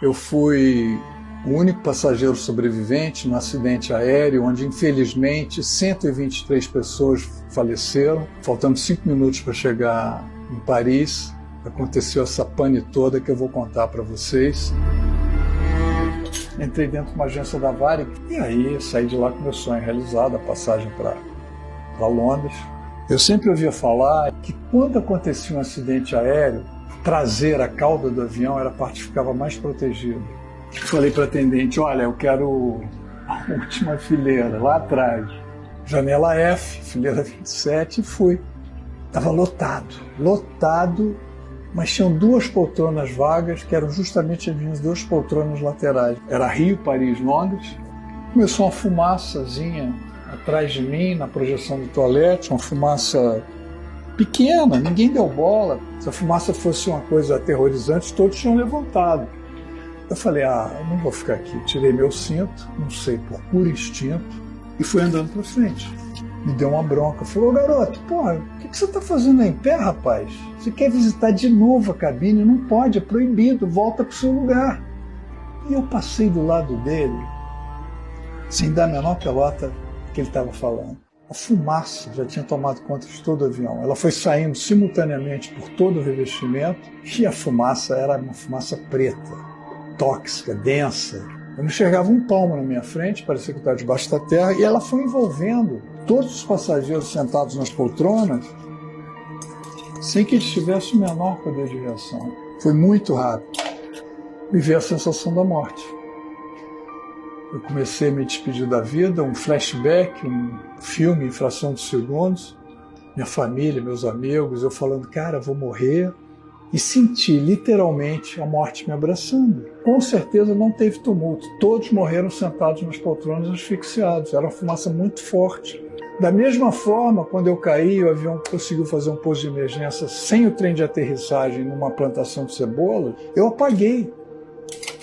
Eu fui o único passageiro sobrevivente no acidente aéreo, onde infelizmente 123 pessoas faleceram. Faltando 5 minutos para chegar em Paris, aconteceu essa pane toda que eu vou contar para vocês. Entrei dentro de uma agência da Varig e aí saí de lá com meu sonho realizado, a passagem para Londres. Eu sempre ouvia falar que quando acontecia um acidente aéreo, traseira, a cauda do avião era a parte que ficava mais protegida. Falei para a atendente, olha, eu quero a última fileira, lá atrás. Janela F, fileira 27, e fui. Estava lotado, mas tinham 2 poltronas vagas, que eram justamente as minhas 2 poltronas laterais. Era Rio, Paris, Londres. Começou uma fumaçazinha atrás de mim, na projeção do toalete, uma fumaça pequena, ninguém deu bola. Se a fumaça fosse uma coisa aterrorizante, todos tinham levantado. Eu falei, eu não vou ficar aqui. Tirei meu cinto, não sei, por puro instinto, e fui andando para frente. Me deu uma bronca. Falou, garoto, porra, o que você está fazendo aí em pé, rapaz? Você quer visitar de novo a cabine? Não pode, é proibido, volta para o seu lugar. E eu passei do lado dele, sem dar a menor pelota que ele estava falando. A fumaça já tinha tomado conta de todo o avião. Ela foi saindo simultaneamente por todo o revestimento e a fumaça era uma fumaça preta, tóxica, densa. Eu não enxergava um palmo na minha frente, parecia que eu estava debaixo da terra, e ela foi envolvendo todos os passageiros sentados nas poltronas sem que eles tivessem o menor poder de reação. Foi muito rápido. Me veio a sensação da morte. Eu comecei a me despedir da vida, um flashback, um filme em fração de segundos, minha família, meus amigos, eu falando, cara, vou morrer, e senti literalmente a morte me abraçando. Com certeza não teve tumulto, todos morreram sentados nas poltronas asfixiados, era uma fumaça muito forte. Da mesma forma, quando eu caí, o avião conseguiu fazer um pouso de emergência sem o trem de aterrissagem numa plantação de cebola, eu apaguei.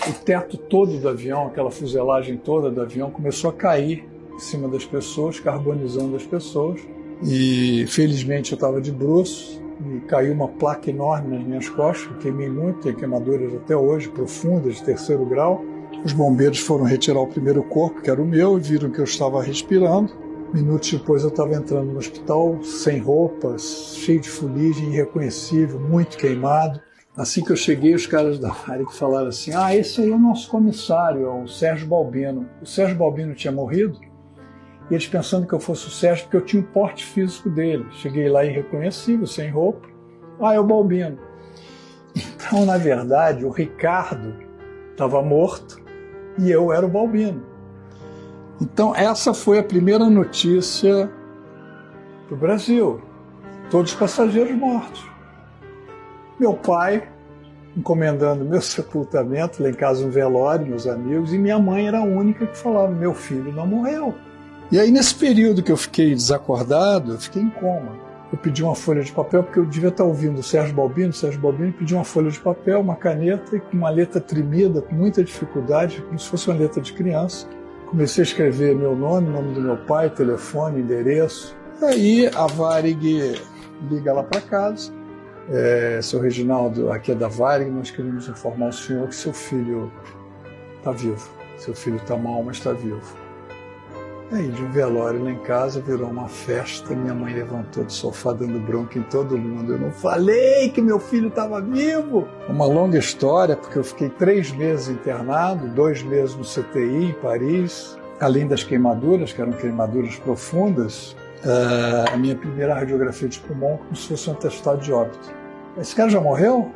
O teto todo do avião, aquela fuselagem toda do avião, começou a cair em cima das pessoas, carbonizando as pessoas. E felizmente eu estava de bruços e caiu uma placa enorme nas minhas costas. Eu queimei muito, tenho queimaduras até hoje, profundas, de 3º grau. Os bombeiros foram retirar o primeiro corpo, que era o meu, e viram que eu estava respirando. Minutos depois eu estava entrando no hospital, sem roupas, cheio de fuligem, irreconhecível, muito queimado. Assim que eu cheguei, os caras da Varig falaram assim, esse aí é o nosso comissário, é o Sérgio Balbino. O Sérgio Balbino tinha morrido, e eles pensando que eu fosse o Sérgio, porque eu tinha o porte físico dele. Cheguei lá irreconhecível, sem roupa. É o Balbino. Então, na verdade, o Ricardo estava morto e eu era o Balbino. Então, essa foi a primeira notícia do Brasil. Todos os passageiros mortos. Meu pai encomendando meu sepultamento, lá em casa um velório, meus amigos, e minha mãe era a única que falava, meu filho não morreu. E aí nesse período que eu fiquei desacordado, eu fiquei em coma. Eu pedi uma folha de papel, porque eu devia estar ouvindo o Sérgio Balbino pediu uma folha de papel, uma caneta, e com uma letra tremida, com muita dificuldade, como se fosse uma letra de criança. Comecei a escrever meu nome, nome do meu pai, telefone, endereço. Aí a Varig liga lá para casa. Seu Reginaldo, aqui é da Varig, nós queremos informar o senhor que seu filho está vivo. Seu filho está mal, mas está vivo. Aí, de um velório lá em casa, virou uma festa. Minha mãe levantou do sofá dando bronca em todo mundo. Eu não falei que meu filho estava vivo! Uma longa história, porque eu fiquei 3 meses internado, 2 meses no CTI em Paris. Além das queimaduras, que eram queimaduras profundas, a minha primeira radiografia de pulmão como se fosse um atestado de óbito. Esse cara já morreu?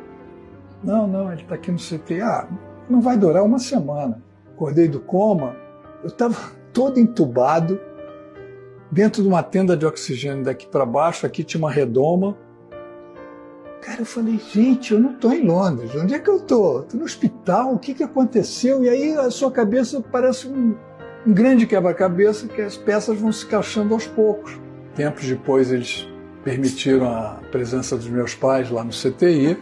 Não, ele está aqui no CTI. Não vai durar 1 semana. Acordei do coma, eu estava todo entubado, dentro de uma tenda de oxigênio daqui para baixo, aqui tinha uma redoma. Cara, eu falei, gente, eu não estou em Londres, onde é que eu estou? Estou no hospital, o que aconteceu? E aí a sua cabeça parece um grande quebra-cabeça que as peças vão se encaixando aos poucos. Tempos depois eles permitiram a presença dos meus pais lá no CTI,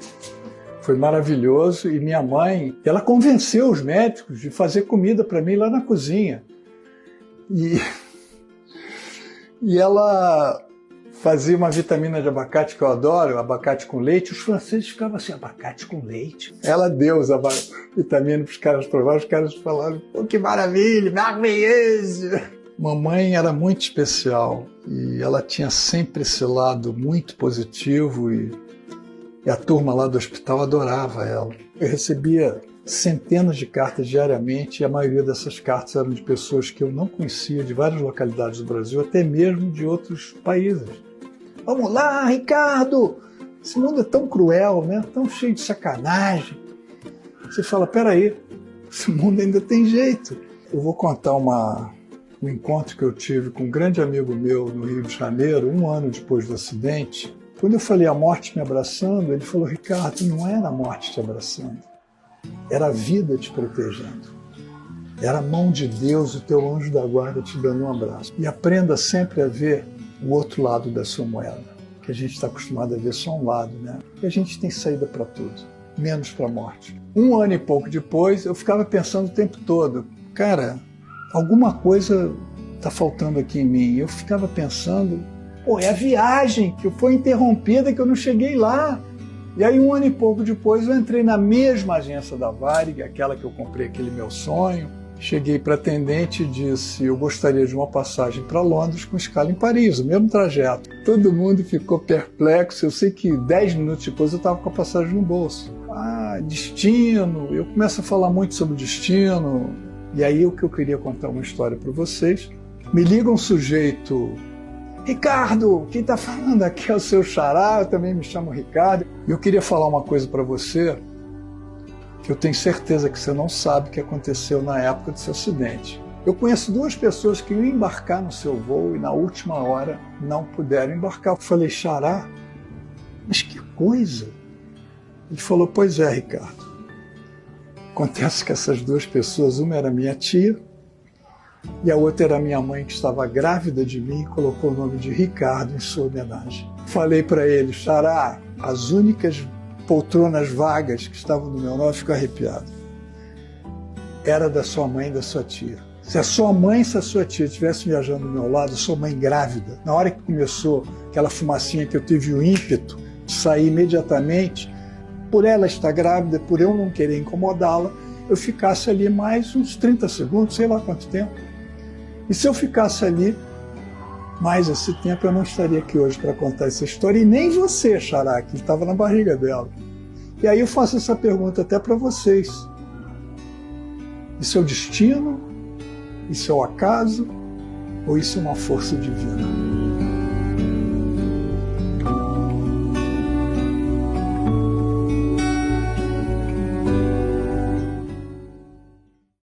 foi maravilhoso, e minha mãe, ela convenceu os médicos de fazer comida para mim lá na cozinha. E ela fazia uma vitamina de abacate que eu adoro, abacate com leite. Os franceses ficavam assim, abacate com leite? Ela deu a vitamina para os caras provarem, os caras falaram, pô, que maravilha, maravilhoso. Mamãe era muito especial e ela tinha sempre esse lado muito positivo e a turma lá do hospital adorava ela. Eu recebia centenas de cartas diariamente e a maioria dessas cartas eram de pessoas que eu não conhecia, de várias localidades do Brasil, até mesmo de outros países. Vamos lá, Ricardo! Esse mundo é tão cruel, né? Tão cheio de sacanagem. Você fala, peraí, esse mundo ainda tem jeito. Eu vou contar um encontro que eu tive com um grande amigo meu no Rio de Janeiro, 1 ano depois do acidente. Quando eu falei a morte me abraçando, ele falou, Ricardo, não era a morte te abraçando, era a vida te protegendo. Era a mão de Deus, o teu anjo da guarda te dando um abraço. E aprenda sempre a ver o outro lado da sua moeda, que a gente está acostumado a ver só um lado, né? E a gente tem saída para tudo, menos para a morte. 1 ano e pouco depois, eu ficava pensando o tempo todo, cara, alguma coisa está faltando aqui em mim. Eu ficava pensando, pô, é a viagem que foi interrompida, que eu não cheguei lá. E aí 1 ano e pouco depois eu entrei na mesma agência da Varig, aquela que eu comprei aquele meu sonho. Cheguei para a atendente e disse, eu gostaria de uma passagem para Londres com escala em Paris, o mesmo trajeto. Todo mundo ficou perplexo, eu sei que 10 minutos depois eu estava com a passagem no bolso. Ah, destino, eu começo a falar muito sobre destino. E aí o que eu queria contar uma história para vocês. Me liga um sujeito, Ricardo, quem está falando aqui é o seu xará, eu também me chamo Ricardo. E eu queria falar uma coisa para você, que eu tenho certeza que você não sabe o que aconteceu na época do seu acidente. Eu conheço 2 pessoas que iam embarcar no seu voo e na última hora não puderam embarcar. Eu falei, xará, mas que coisa? Ele falou, pois é, Ricardo. Acontece que essas 2 pessoas, uma era minha tia e a outra era minha mãe, que estava grávida de mim e colocou o nome de Ricardo em sua homenagem. Falei para ele, xará, as únicas poltronas vagas que estavam no meu nome, fico arrepiado, era da sua mãe e da sua tia. Se a sua mãe e se a sua tia estivessem viajando do meu lado, a sua mãe grávida, na hora que começou aquela fumacinha que eu tive o ímpeto de sair imediatamente, por ela estar grávida, por eu não querer incomodá-la, eu ficasse ali mais uns 30 segundos, sei lá quanto tempo. E se eu ficasse ali mais esse tempo, eu não estaria aqui hoje para contar essa história, e nem você, xará, que estava na barriga dela. E aí eu faço essa pergunta até para vocês. Isso é o destino? Isso é o acaso? Ou isso é uma força divina?